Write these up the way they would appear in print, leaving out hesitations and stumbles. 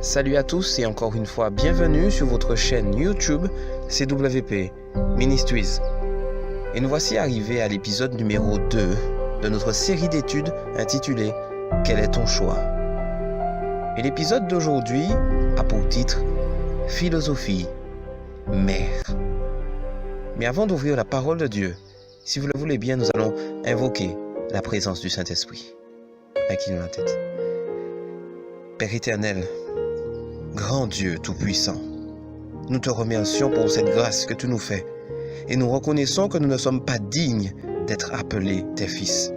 Salut à tous et encore une fois bienvenue sur votre chaîne YouTube CWP Ministries. Et nous voici arrivés à l'épisode numéro 2 de notre série d'études intitulée Quel est ton choix? Et l'épisode d'aujourd'hui a pour titre Philosophie, mère. Mais avant d'ouvrir la parole de Dieu, si vous le voulez bien, nous allons invoquer la présence du Saint-Esprit. Inclinons la tête. Père éternel, grand Dieu tout-puissant, nous te remercions pour cette grâce que tu nous fais et nous reconnaissons que nous ne sommes pas dignes d'être appelés tes fils.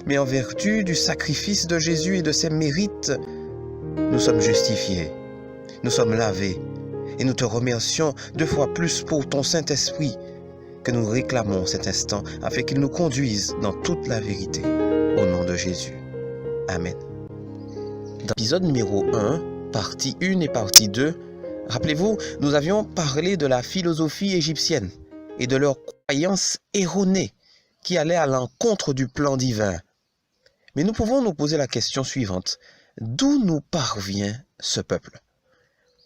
Mais en vertu du sacrifice de Jésus et de ses mérites, nous sommes justifiés, nous sommes lavés et nous te remercions 2 fois plus pour ton Saint-Esprit que nous réclamons cet instant afin qu'il nous conduise dans toute la vérité. Au nom de Jésus. Amen. Dans l'épisode numéro 1, partie 1 et partie 2, rappelez-vous, nous avions parlé de la philosophie égyptienne et de leurs croyances erronées qui allaient à l'encontre du plan divin. Mais nous pouvons nous poser la question suivante. D'où nous parvient ce peuple?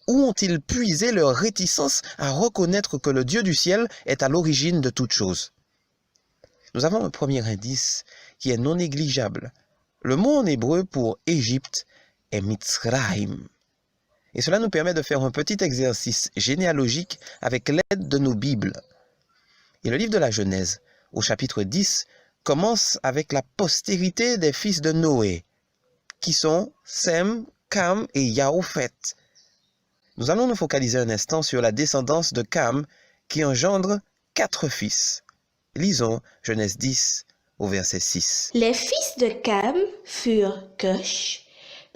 Où ont-ils puisé leur réticence à reconnaître que le Dieu du ciel est à l'origine de toutes choses? Nous avons un premier indice qui est non négligeable. Le mot en hébreu pour Égypte est Mitzraïm. Et cela nous permet de faire un petit exercice généalogique avec l'aide de nos Bibles. Et le livre de la Genèse, au chapitre 10, commence avec la postérité des fils de Noé, qui sont Sem, Cam et Yaophet. Nous allons nous focaliser un instant sur la descendance de Cam, qui engendre 4 fils. Lisons Genèse 10, au verset 6. Les fils de Cam furent Cush,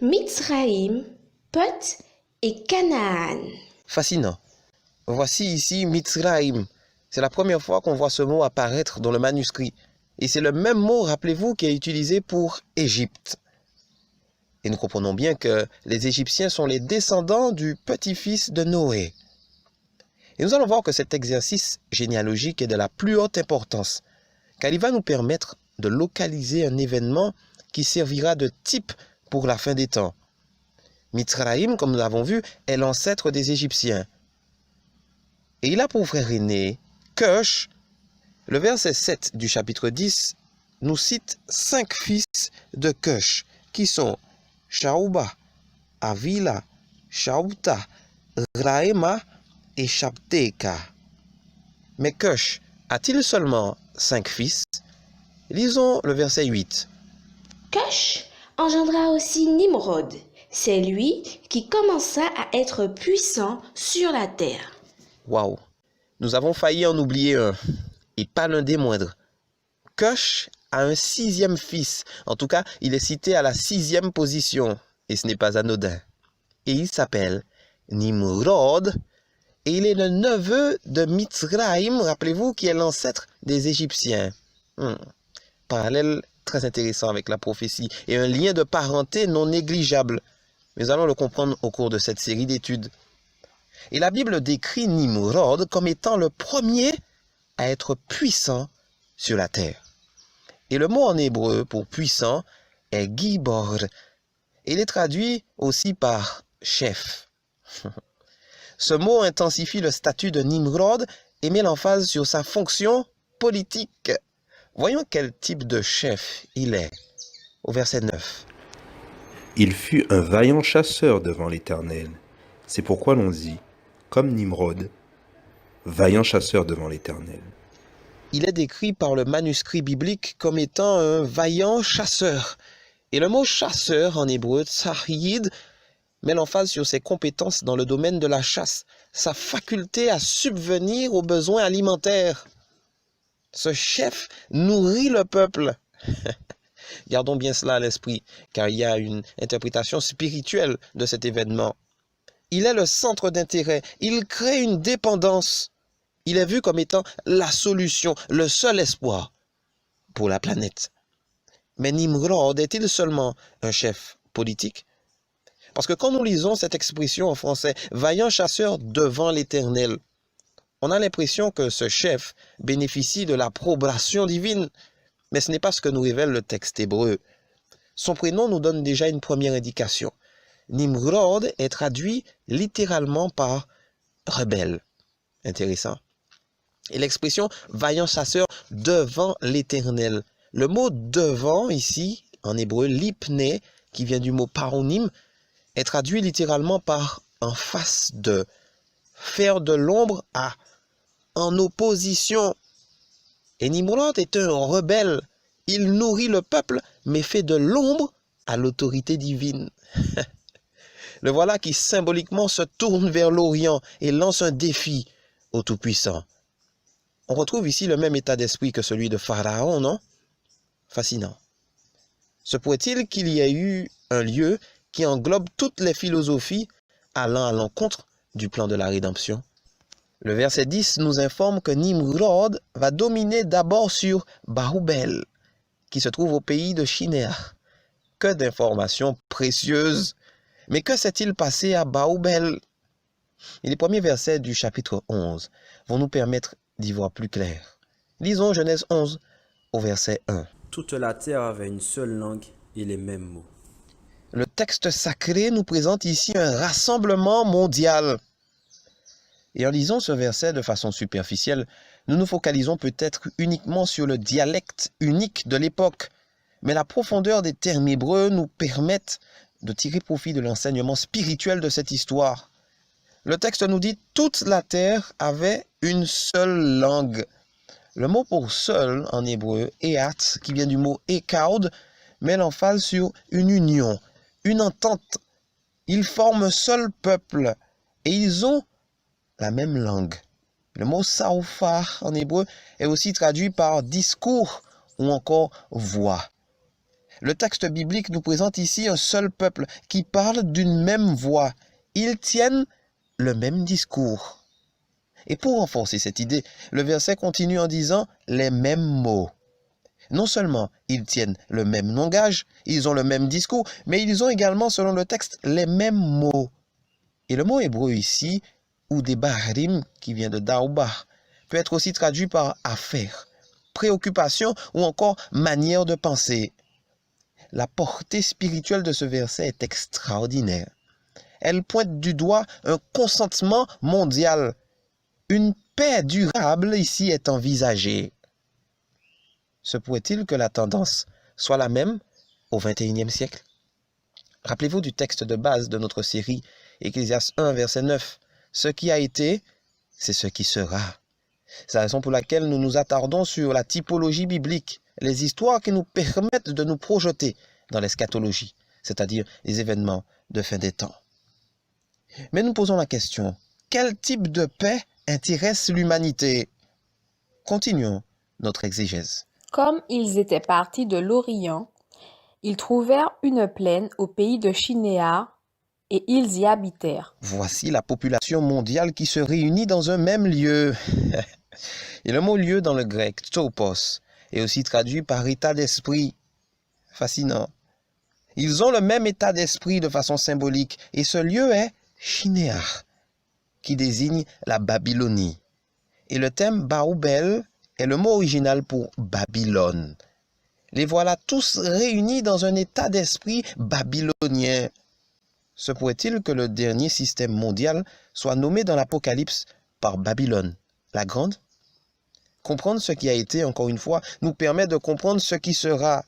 Mitzraïm, Put et Canaan. Fascinant. Voici ici Mitzraïm. C'est la première fois qu'on voit ce mot apparaître dans le manuscrit. Et c'est le même mot, rappelez-vous, qui est utilisé pour Égypte. Et nous comprenons bien que les Égyptiens sont les descendants du petit-fils de Noé. Et nous allons voir que cet exercice généalogique est de la plus haute importance, car il va nous permettre de localiser un événement qui servira de type pour la fin des temps. Mitzraïm, comme nous l'avons vu, est l'ancêtre des Égyptiens. Et il a pour frère aîné Cush. Le verset 7 du chapitre 10 nous cite 5 fils de Cush, qui sont Shaouba, Avila, Shaouta, Raema et Shabteka. Mais Cush a-t-il seulement 5 fils? Lisons le verset 8. Cush engendra aussi Nimrod. C'est lui qui commença à être puissant sur la terre. Waouh! Nous avons failli en oublier un, et pas l'un des moindres. Cush a un 6e fils. En tout cas, il est cité à la 6e position, et ce n'est pas anodin. Et il s'appelle Nimrod, et il est le neveu de Mitzraïm, rappelez-vous, qui est l'ancêtre des Égyptiens. Parallèle très intéressant avec la prophétie, et un lien de parenté non négligeable. Nous allons le comprendre au cours de cette série d'études. Et la Bible décrit Nimrod comme étant le premier à être puissant sur la terre. Et le mot en hébreu pour puissant est Gibor. Et il est traduit aussi par chef. Ce mot intensifie le statut de Nimrod et met l'emphase sur sa fonction politique. Voyons quel type de chef il est. Au verset 9. Il fut un vaillant chasseur devant l'Éternel. C'est pourquoi l'on dit, comme Nimrod, vaillant chasseur devant l'Éternel. Il est décrit par le manuscrit biblique comme étant un vaillant chasseur. Et le mot chasseur en hébreu, tsahid, met l'emphase sur ses compétences dans le domaine de la chasse, sa faculté à subvenir aux besoins alimentaires. Ce chef nourrit le peuple. Gardons bien cela à l'esprit, car il y a une interprétation spirituelle de cet événement. Il est le centre d'intérêt, il crée une dépendance. Il est vu comme étant la solution, le seul espoir pour la planète. Mais Nimrod est-il seulement un chef politique? Parce que quand nous lisons cette expression en français, « vaillant chasseur devant l'Éternel », on a l'impression que ce chef bénéficie de l'approbation divine. Mais ce n'est pas ce que nous révèle le texte hébreu. Son prénom nous donne déjà une première indication. Nimrod est traduit littéralement par rebelle. Intéressant. Et l'expression vaillant chasseur devant l'Éternel. Le mot devant ici, en hébreu, lipne, qui vient du mot paronim, est traduit littéralement par en face de, faire de l'ombre à, en opposition. Et Nimrod est un rebelle. Il nourrit le peuple, mais fait de l'ombre à l'autorité divine. Le voilà qui symboliquement se tourne vers l'Orient et lance un défi au Tout-Puissant. On retrouve ici le même état d'esprit que celui de Pharaon, non? Fascinant. Se pourrait-il qu'il y ait eu un lieu qui englobe toutes les philosophies allant à l'encontre du plan de la rédemption? Le verset 10 nous informe que Nimrod va dominer d'abord sur Baoubel, qui se trouve au pays de Shinéar. Que d'informations précieuses! Mais que s'est-il passé à Baoubel? Et les premiers versets du chapitre 11 vont nous permettre d'y voir plus clair. Lisons Genèse 11 au verset 1. Toute la terre avait une seule langue et les mêmes mots. Le texte sacré nous présente ici un rassemblement mondial. Et en lisant ce verset de façon superficielle, nous nous focalisons peut-être uniquement sur le dialecte unique de l'époque. Mais la profondeur des termes hébreux nous permettent de tirer profit de l'enseignement spirituel de cette histoire. Le texte nous dit « toute la terre avait une seule langue ». Le mot pour « seul » en hébreu, « eat », qui vient du mot « ekaud », met l'emphase sur une union, une entente. Ils forment un seul peuple et ils ont la même langue. Le mot « saoufar » en hébreu est aussi traduit par « discours » ou encore « voix ». Le texte biblique nous présente ici un seul peuple qui parle d'une même voix. Ils tiennent le même discours. Et pour renforcer cette idée, le verset continue en disant les mêmes mots. Non seulement ils tiennent le même langage, ils ont le même discours, mais ils ont également, selon le texte, les mêmes mots. Et le mot hébreu ici, ou des barim, qui vient de daouba, peut être aussi traduit par affaire, préoccupation ou encore manière de penser. La portée spirituelle de ce verset est extraordinaire. Elle pointe du doigt un consentement mondial. Une paix durable ici est envisagée. Se pourrait-il que la tendance soit la même au XXIe siècle? Rappelez-vous du texte de base de notre série, Ecclésiaste 1, verset 9. Ce qui a été, c'est ce qui sera. C'est la raison pour laquelle nous nous attardons sur la typologie biblique, les histoires qui nous permettent de nous projeter dans l'eschatologie, c'est-à-dire les événements de fin des temps. Mais nous posons la question, quel type de paix intéresse l'humanité? Continuons notre exégèse. Comme ils étaient partis de l'Orient, ils trouvèrent une plaine au pays de Shinéar et ils y habitèrent. Voici la population mondiale qui se réunit dans un même lieu. Et le mot lieu dans le grec, topos, est aussi traduit par état d'esprit. Fascinant. Ils ont le même état d'esprit de façon symbolique, et ce lieu est Shinéar, qui désigne la Babylonie. Et le thème Baoubel est le mot original pour Babylone. Les voilà tous réunis dans un état d'esprit babylonien. Se pourrait-il que le dernier système mondial soit nommé dans l'Apocalypse par Babylone, la Grande? Comprendre ce qui a été, encore une fois, nous permet de comprendre ce qui sera.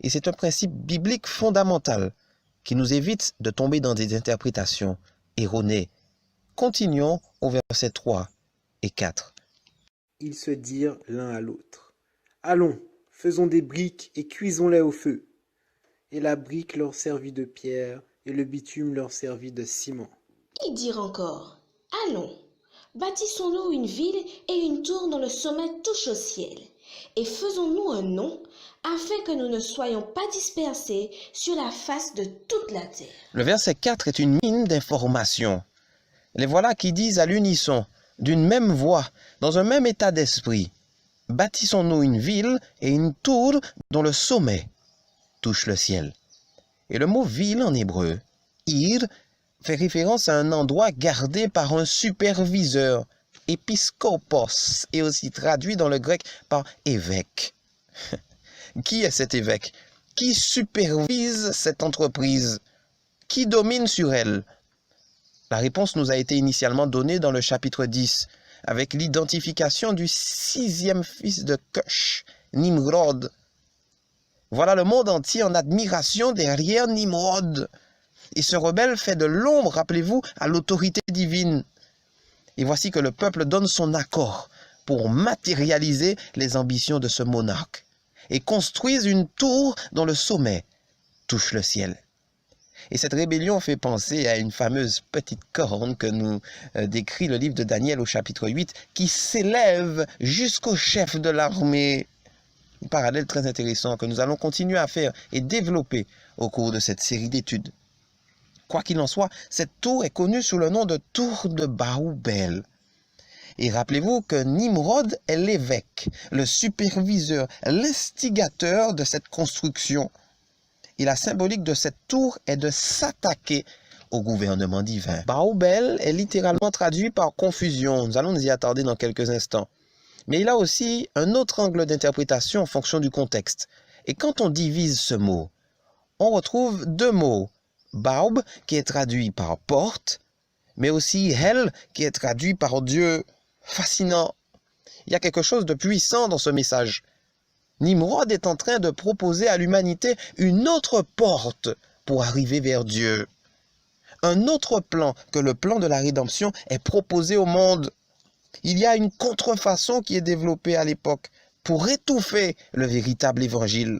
Et c'est un principe biblique fondamental qui nous évite de tomber dans des interprétations erronées. Continuons au verset 3 et 4. Ils se dirent l'un à l'autre, « Allons, faisons des briques et cuisons-les au feu. » Et la brique leur servit de pierre, et le bitume leur servit de ciment. Ils dirent encore, « Allons, bâtissons-nous une ville et une tour dont le sommet touche au ciel, et faisons-nous un nom, afin que nous ne soyons pas dispersés sur la face de toute la terre. » Le verset 4 est une mine d'informations. Les voilà qui disent à l'unisson, d'une même voix, dans un même état d'esprit, « Bâtissons-nous une ville et une tour dont le sommet touche le ciel. » Et le mot « ville » en hébreu, « ir », fait référence à un endroit gardé par un superviseur, épiscopos, et aussi traduit dans le grec par « évêque ». Qui est cet évêque? Qui supervise cette entreprise? qui domine sur elle? La réponse nous a été initialement donnée dans le chapitre 10, avec l'identification du 6e fils de Cush, Nimrod. Voilà le monde entier en admiration derrière Nimrod. Et ce rebelle fait de l'ombre, rappelez-vous, à l'autorité divine. Et voici que le peuple donne son accord pour matérialiser les ambitions de ce monarque et construise une tour dont le sommet touche le ciel. Et cette rébellion fait penser à une fameuse petite corne que nous décrit le livre de Daniel au chapitre 8, qui s'élève jusqu'au chef de l'armée. Un parallèle très intéressant que nous allons continuer à faire et développer au cours de cette série d'études. Quoi qu'il en soit, cette tour est connue sous le nom de tour de Baoubel. Et rappelez-vous que Nimrod est l'évêque, le superviseur, l'instigateur de cette construction. Et la symbolique de cette tour est de s'attaquer au gouvernement divin. Baoubel est littéralement traduit par confusion. Nous allons nous y attarder dans quelques instants. Mais il a aussi un autre angle d'interprétation en fonction du contexte. Et quand on divise ce mot, on retrouve deux mots. Baoub, qui est traduit par porte, mais aussi Hel, qui est traduit par Dieu. Fascinant. Il y a quelque chose de puissant dans ce message. Nimrod est en train de proposer à l'humanité une autre porte pour arriver vers Dieu. Un autre plan que le plan de la rédemption est proposé au monde. Il y a une contrefaçon qui est développée à l'époque pour étouffer le véritable évangile.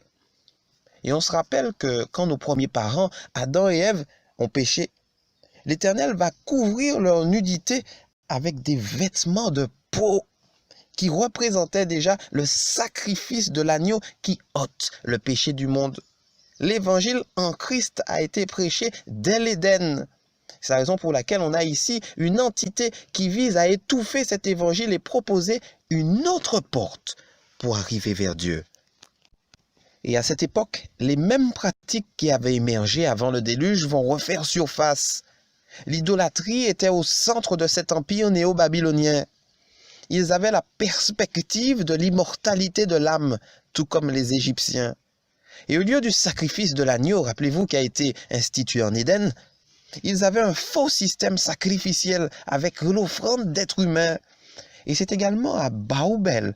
Et on se rappelle que quand nos premiers parents, Adam et Ève, ont péché, l'Éternel va couvrir leur nudité avec des vêtements de peau qui représentaient déjà le sacrifice de l'agneau qui ôte le péché du monde. L'évangile en Christ a été prêché dès l'Éden. C'est la raison pour laquelle on a ici une entité qui vise à étouffer cet évangile et proposer une autre porte pour arriver vers Dieu. Et à cette époque, les mêmes pratiques qui avaient émergé avant le déluge vont refaire surface. L'idolâtrie était au centre de cet empire néo-babylonien. Ils avaient la perspective de l'immortalité de l'âme, tout comme les Égyptiens. Et au lieu du sacrifice de l'agneau, rappelez-vous, qui a été institué en Éden, ils avaient un faux système sacrificiel avec l'offrande d'êtres humains. Et c'est également à Baoubel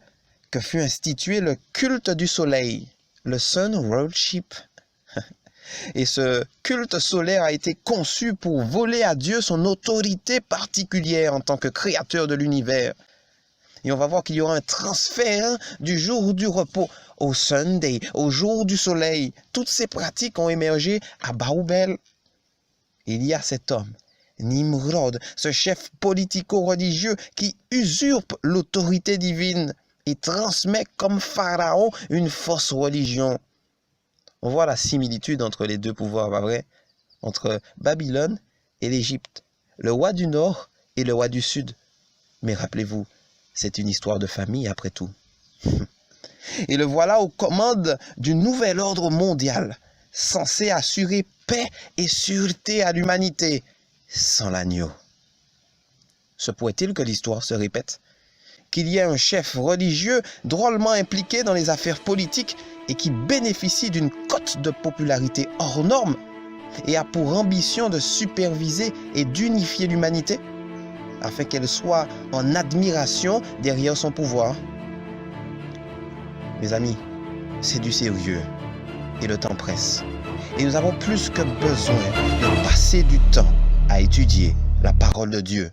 que fut institué le culte du soleil, le Sun Worship. Et ce culte solaire a été conçu pour voler à Dieu son autorité particulière en tant que créateur de l'univers. Et on va voir qu'il y aura un transfert du jour du repos au Sunday, au jour du soleil. Toutes ces pratiques ont émergé à Baoubel. Il y a cet homme, Nimrod, ce chef politico-religieux qui usurpe l'autorité divine et transmet comme pharaon une fausse religion. On voit la similitude entre les deux pouvoirs, pas vrai? Entre Babylone et l'Égypte, le roi du Nord et le roi du Sud. Mais rappelez-vous, c'est une histoire de famille après tout. Et le voilà aux commandes du nouvel ordre mondial, censé assurer paix et sûreté à l'humanité, sans l'agneau. Se pourrait-il que l'histoire se répète? Qu'il y ait un chef religieux drôlement impliqué dans les affaires politiques et qui bénéficie d'une cote de popularité hors norme et a pour ambition de superviser et d'unifier l'humanité afin qu'elle soit en admiration derrière son pouvoir. Mes amis, c'est du sérieux et le temps presse. Et nous avons plus que besoin de passer du temps à étudier la parole de Dieu.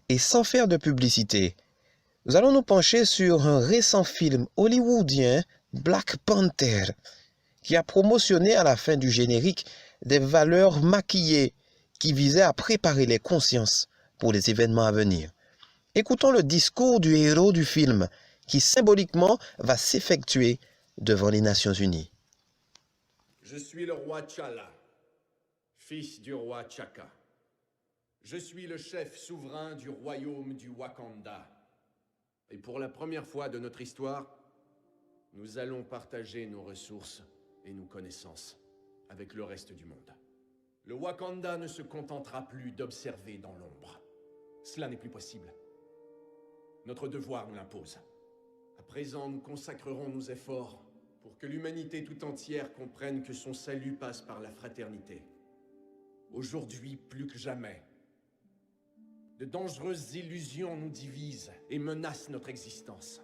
Et sans faire de publicité, nous allons nous pencher sur un récent film hollywoodien, Black Panther, qui a promotionné à la fin du générique des valeurs maquillées qui visaient à préparer les consciences pour les événements à venir. Écoutons le discours du héros du film qui symboliquement va s'effectuer devant les Nations Unies. Je suis le roi T'Challa, fils du roi T'Chaka. Je suis le chef souverain du royaume du Wakanda. Et pour la première fois de notre histoire, nous allons partager nos ressources et nos connaissances avec le reste du monde. Le Wakanda ne se contentera plus d'observer dans l'ombre. Cela n'est plus possible. Notre devoir nous l'impose. À présent, nous consacrerons nos efforts pour que l'humanité tout entière comprenne que son salut passe par la fraternité. Aujourd'hui plus que jamais. De dangereuses illusions nous divisent et menacent notre existence.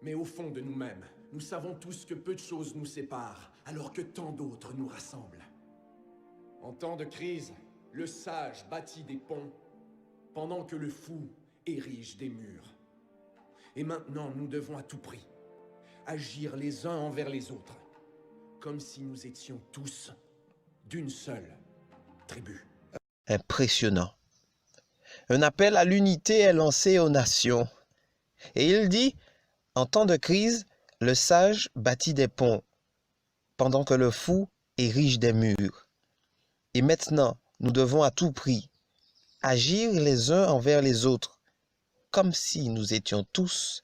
Mais au fond de nous-mêmes, nous savons tous que peu de choses nous séparent, alors que tant d'autres nous rassemblent. En temps de crise, le sage bâtit des ponts, pendant que le fou érige des murs. Et maintenant, nous devons à tout prix agir les uns envers les autres, comme si nous étions tous d'une seule tribu. Impressionnant. Un appel à l'unité est lancé aux nations. Et il dit, en temps de crise, le sage bâtit des ponts, pendant que le fou érige des murs. Et maintenant, nous devons à tout prix agir les uns envers les autres, comme si nous étions tous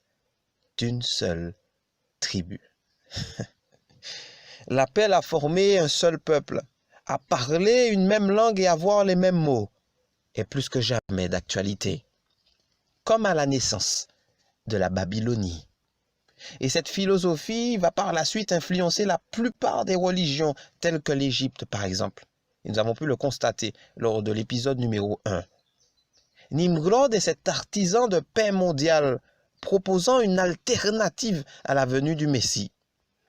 d'une seule tribu. L'appel à former un seul peuple, à parler une même langue et avoir les mêmes mots, est plus que jamais d'actualité, comme à la naissance de la Babylonie. Et cette philosophie va par la suite influencer la plupart des religions, telles que l'Égypte par exemple. Et nous avons pu le constater lors de l'épisode numéro 1. Nimrod est cet artisan de paix mondiale, proposant une alternative à la venue du Messie.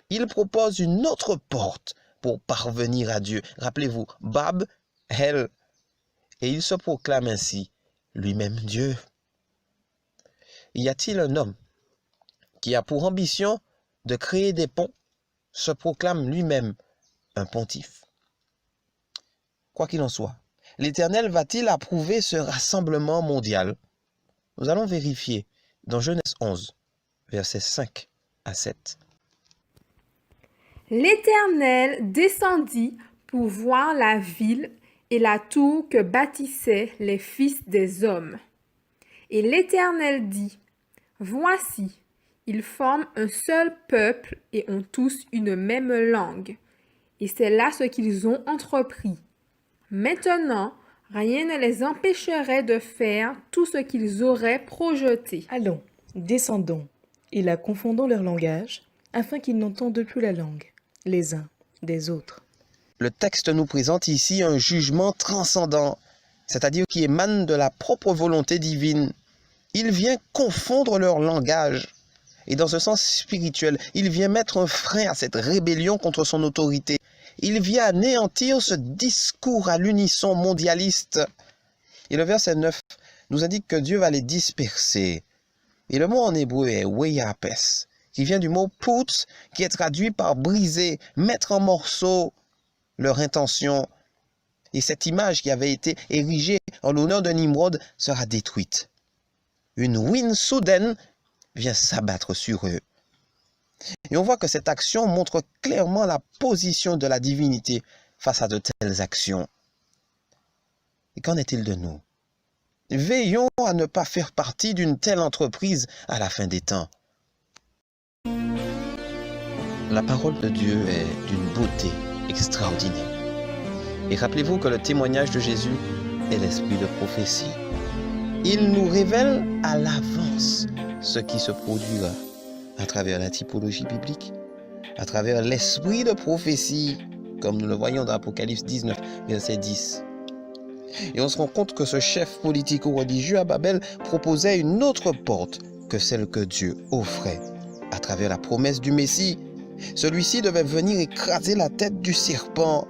Il propose une autre porte pour parvenir à Dieu. Rappelez-vous, Bab, El. Et il se proclame ainsi lui-même Dieu. Y a-t-il un homme qui a pour ambition de créer des ponts, se proclame lui-même un pontife? Quoi qu'il en soit, l'Éternel va-t-il approuver ce rassemblement mondial? Nous allons vérifier dans Genèse 11, versets 5 à 7. L'Éternel descendit pour voir la ville et la tour que bâtissaient les fils des hommes. Et l'Éternel dit, « Voici, ils forment un seul peuple et ont tous une même langue. Et c'est là ce qu'ils ont entrepris. Maintenant, rien ne les empêcherait de faire tout ce qu'ils auraient projeté. Allons, descendons, et la confondons leur langage, afin qu'ils n'entendent plus la langue, les uns des autres. » Le texte nous présente ici un jugement transcendant, c'est-à-dire qui émane de la propre volonté divine. Il vient confondre leur langage. Et dans ce sens spirituel, il vient mettre un frein à cette rébellion contre son autorité. Il vient anéantir ce discours à l'unisson mondialiste. Et le verset 9 nous indique que Dieu va les disperser. Et le mot en hébreu est weyapes, qui vient du mot put, qui est traduit par briser, mettre en morceaux leur intention. Et cette image qui avait été érigée en l'honneur de Nimrod sera détruite. Une ruine soudaine vient s'abattre sur eux. Et on voit que cette action montre clairement la position de la divinité face à de telles actions. Et qu'en est-il de nous? Veillons à ne pas faire partie d'une telle entreprise à la fin des temps. La parole de Dieu est d'une beauté extraordinaire. Et rappelez-vous que le témoignage de Jésus est l'esprit de prophétie. Il nous révèle à l'avance ce qui se produira à travers la typologie biblique, à travers l'esprit de prophétie, comme nous le voyons dans Apocalypse 19, verset 10. Et on se rend compte que ce chef politico-religieux à Babel proposait une autre porte que celle que Dieu offrait à travers la promesse du Messie. Celui-ci devait venir écraser la tête du serpent.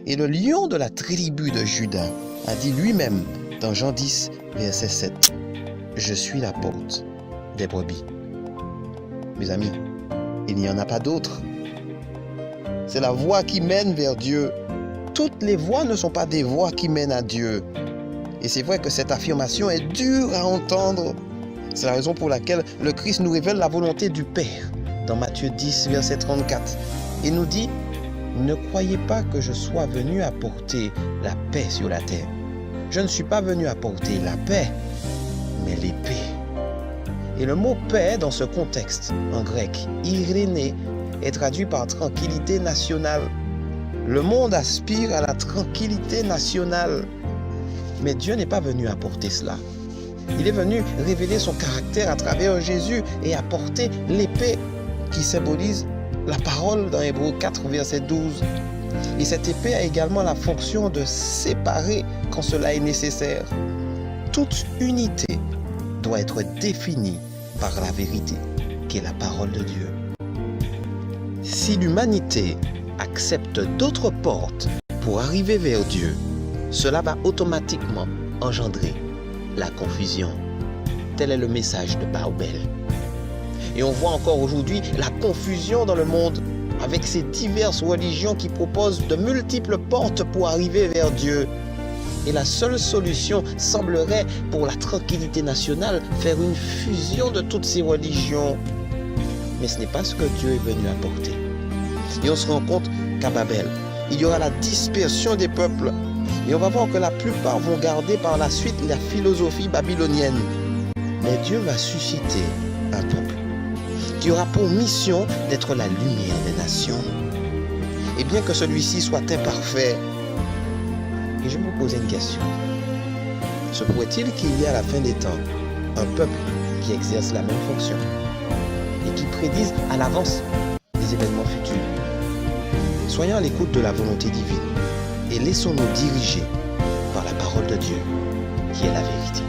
Et le lion de la tribu de Juda a dit lui-même dans Jean 10, verset 7, « Je suis la porte des brebis. » Mes amis, il n'y en a pas d'autre. C'est la voie qui mène vers Dieu. Toutes les voies ne sont pas des voies qui mènent à Dieu. Et c'est vrai que cette affirmation est dure à entendre. C'est la raison pour laquelle le Christ nous révèle la volonté du Père dans Matthieu 10, verset 34. Il nous dit, « Ne croyez pas que je sois venu apporter la paix sur la terre. Je ne suis pas venu apporter la paix, mais l'épée. » Et le mot paix dans ce contexte, en grec, iréné, est traduit par tranquillité nationale. Le monde aspire à la tranquillité nationale. Mais Dieu n'est pas venu apporter cela. Il est venu révéler son caractère à travers Jésus et apporter l'épée qui symbolise la parole dans Hébreux 4, verset 12. Et cette épée a également la fonction de séparer quand cela est nécessaire. Toute unité doit être définie par la vérité, qui est la parole de Dieu. Si l'humanité accepte d'autres portes pour arriver vers Dieu, cela va automatiquement engendrer la confusion. Tel est le message de Baobel. Et on voit encore aujourd'hui la confusion dans le monde avec ces diverses religions qui proposent de multiples portes pour arriver vers Dieu. Et la seule solution semblerait, pour la tranquillité nationale, faire une fusion de toutes ces religions. Mais ce n'est pas ce que Dieu est venu apporter. Et on se rend compte qu'à Babel, il y aura la dispersion des peuples. Et on va voir que la plupart vont garder par la suite la philosophie babylonienne. Mais Dieu va susciter un peuple qui aura pour mission d'être la lumière des nations. Et bien que celui-ci soit imparfait, et je vais vous poser une question. Se pourrait-il qu'il y ait à la fin des temps un peuple qui exerce la même fonction et qui prédise à l'avance des événements futurs? Soyons à l'écoute de la volonté divine et laissons-nous diriger par la parole de Dieu, qui est la vérité.